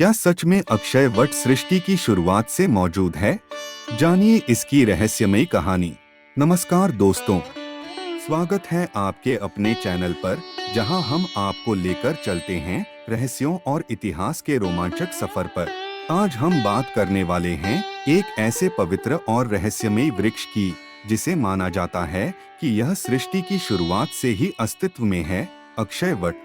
क्या सच में अक्षय वट सृष्टि की शुरुआत से मौजूद है? जानिए इसकी रहस्यमयी कहानी। नमस्कार दोस्तों, स्वागत है आपके अपने चैनल पर, जहां हम आपको लेकर चलते हैं रहस्यों और इतिहास के रोमांचक सफर पर। आज हम बात करने वाले हैं एक ऐसे पवित्र और रहस्यमयी वृक्ष की, जिसे माना जाता है कि यह सृष्टि की शुरुआत से ही अस्तित्व में है, अक्षय वट।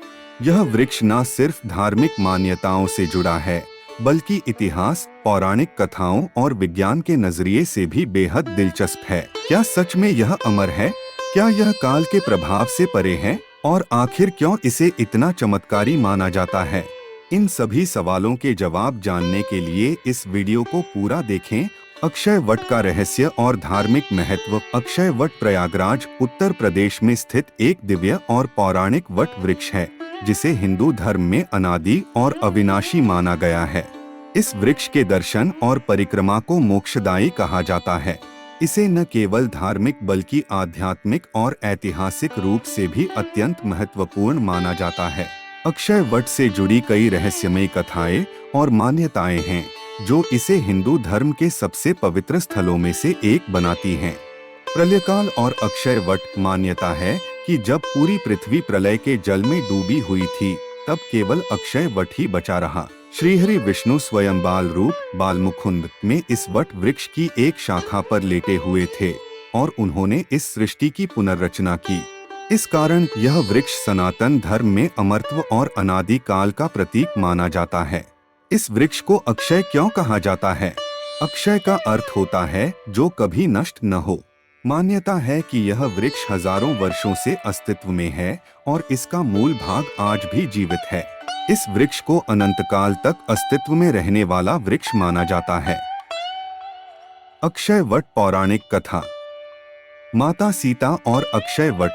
यह वृक्ष न सिर्फ धार्मिक मान्यताओं से जुड़ा है, बल्कि इतिहास, पौराणिक कथाओं और विज्ञान के नजरिए से भी बेहद दिलचस्प है। क्या सच में यह अमर है? क्या यह काल के प्रभाव से परे है? और आखिर क्यों इसे इतना चमत्कारी माना जाता है? इन सभी सवालों के जवाब जानने के लिए इस वीडियो को पूरा देखें। अक्षय वट का रहस्य और धार्मिक महत्व। अक्षय वट प्रयागराज, उत्तर प्रदेश में स्थित एक दिव्य और पौराणिक वट वृक्ष है, जिसे हिंदू धर्म में अनादि और अविनाशी माना गया है। इस वृक्ष के दर्शन और परिक्रमा को मोक्षदायी कहा जाता है। इसे न केवल धार्मिक बल्कि आध्यात्मिक और ऐतिहासिक रूप से भी अत्यंत महत्वपूर्ण माना जाता है। अक्षय वट से जुड़ी कई रहस्यमयी कथाएं और मान्यताएं हैं, जो इसे हिंदू धर्म के सबसे पवित्र स्थलों में से एक बनाती हैं। प्रलयकाल और अक्षय वट। मान्यता है कि जब पूरी पृथ्वी प्रलय के जल में डूबी हुई थी, तब केवल अक्षय वट ही बचा रहा। श्रीहरि विष्णु स्वयं बाल रूप बालमुकुंद में इस वट वृक्ष की एक शाखा पर लेटे हुए थे और उन्होंने इस सृष्टि की पुनर्रचना की। इस कारण यह वृक्ष सनातन धर्म में अमरत्व और अनादि काल का प्रतीक माना जाता है। इस वृक्ष को अक्षय क्यों कहा जाता है? अक्षय का अर्थ होता है जो कभी नष्ट न हो। मान्यता है कि यह वृक्ष हजारों वर्षों से अस्तित्व में है और इसका मूल भाग आज भी जीवित है। इस वृक्ष को अनंत काल तक अस्तित्व में रहने वाला वृक्ष माना जाता है। अक्षय वट पौराणिक कथा। माता सीता और अक्षय वट।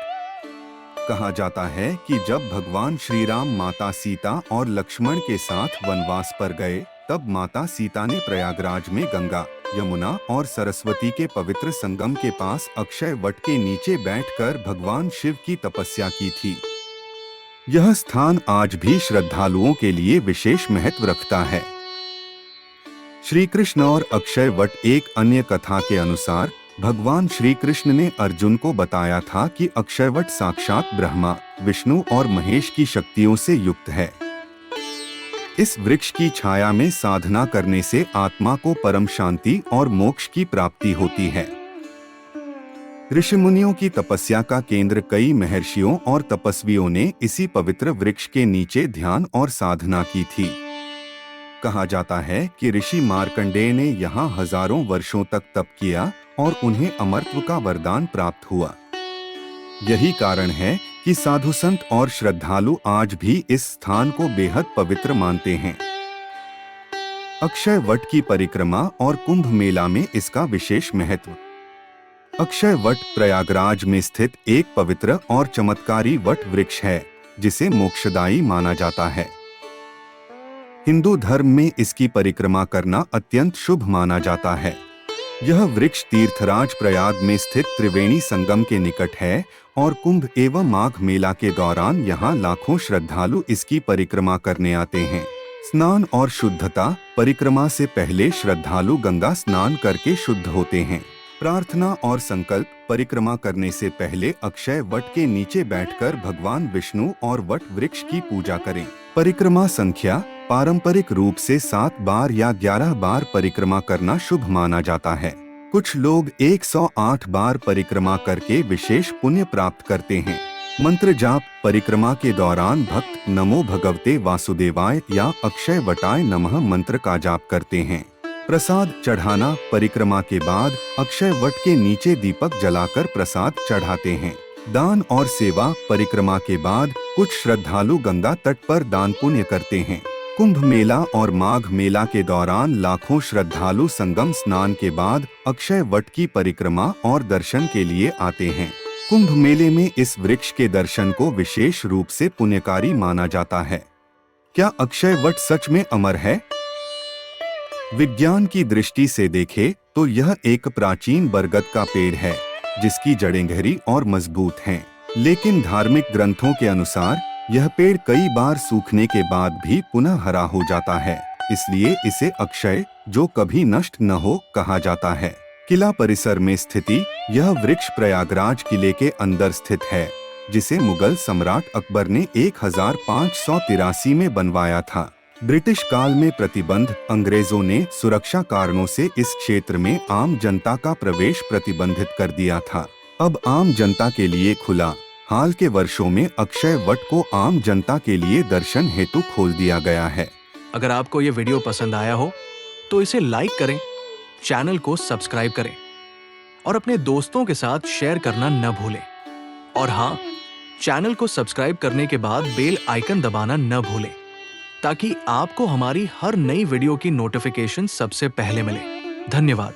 कहा जाता है कि जब भगवान श्री राम माता सीता और लक्ष्मण के साथ वनवास पर गए, तब माता सीता ने प्रयागराज में गंगा, यमुना और सरस्वती के पवित्र संगम के पास अक्षय वट के नीचे बैठकर भगवान शिव की तपस्या की थी। यह स्थान आज भी श्रद्धालुओं के लिए विशेष महत्व रखता है। श्री कृष्ण और अक्षय वट। एक अन्य कथा के अनुसार भगवान श्री कृष्ण ने अर्जुन को बताया था कि अक्षय वट साक्षात ब्रह्मा, विष्णु और महेश की शक्तियों से युक्त है। इस वृक्ष की छाया में साधना करने से आत्मा को परम शांति और मोक्ष की प्राप्ति होती है। ऋषि मुनियों की तपस्या का केंद्र। कई महर्षियों और तपस्वियों ने इसी पवित्र वृक्ष के नीचे ध्यान और साधना की थी। कहा जाता है कि ऋषि मार्कंडेय ने यहाँ हजारों वर्षों तक तप किया और उन्हें अमरत्व का वरदान प्राप्त हुआ। यही कारण है कि साधु संत और श्रद्धालु आज भी इस स्थान को बेहद पवित्र मानते हैं। अक्षय वट की परिक्रमा और कुंभ मेला में इसका विशेष महत्व। अक्षय वट प्रयागराज में स्थित एक पवित्र और चमत्कारी वट वृक्ष है, जिसे मोक्षदायी माना जाता है। हिंदू धर्म में इसकी परिक्रमा करना अत्यंत शुभ माना जाता है। यह वृक्ष तीर्थराज प्रयाग में स्थित त्रिवेणी संगम के निकट है और कुंभ एवं माघ मेला के दौरान यहाँ लाखों श्रद्धालु इसकी परिक्रमा करने आते हैं। स्नान और शुद्धता। परिक्रमा से पहले श्रद्धालु गंगा स्नान करके शुद्ध होते हैं। प्रार्थना और संकल्प। परिक्रमा करने से पहले अक्षय वट के नीचे बैठकर भगवान विष्णु और वट वृक्ष की पूजा करें। परिक्रमा संख्या। पारंपरिक रूप से 7 बार या 11 बार परिक्रमा करना शुभ माना जाता है। कुछ लोग 108 बार परिक्रमा करके विशेष पुण्य प्राप्त करते हैं। मंत्र जाप। परिक्रमा के दौरान भक्त नमो भगवते वासुदेवाय या अक्षय वटाय नमः मंत्र का जाप करते हैं। प्रसाद चढ़ाना। परिक्रमा के बाद अक्षय वट के नीचे दीपक जलाकर प्रसाद चढ़ाते हैं। दान और सेवा। परिक्रमा के बाद कुछ श्रद्धालु गंगा तट पर दान पुण्य करते हैं। कुंभ मेला और माघ मेला के दौरान लाखों श्रद्धालु संगम स्नान के बाद अक्षय वट की परिक्रमा और दर्शन के लिए आते हैं। कुंभ मेले में इस वृक्ष के दर्शन को विशेष रूप से पुण्यकारी माना जाता है। क्या अक्षय वट सच में अमर है? विज्ञान की दृष्टि से देखें तो यह एक प्राचीन बरगद का पेड़ है, जिसकी जड़ें गहरी और मजबूत हैं। लेकिन धार्मिक ग्रंथों के अनुसार यह पेड़ कई बार सूखने के बाद भी पुनः हरा हो जाता है। इसलिए इसे अक्षय, जो कभी नष्ट न हो, कहा जाता है। किला परिसर में स्थिति यह वृक्ष प्रयागराज किले के अंदर स्थित है, जिसे मुगल सम्राट अकबर ने 1583 में बनवाया था। ब्रिटिश काल में प्रतिबंध अंग्रेजों ने सुरक्षा कारणों से इस क्षेत्र में आम जनता का प्रवेश प्रतिबंधित कर दिया था। अब आम जनता के लिए खुला। हाल के वर्षों में अक्षय वट को आम जनता के लिए दर्शन हेतु खोल दिया गया है। अगर आपको ये वीडियो पसंद आया हो तो इसे लाइक करें, चैनल को सब्सक्राइब करें और अपने दोस्तों के साथ शेयर करना न भूलें। और हाँ, चैनल को सब्सक्राइब करने के बाद बेल आइकन दबाना न भूलें, ताकि आपको हमारी हर नई वीडियो की नोटिफिकेशन सबसे पहले मिले। धन्यवाद।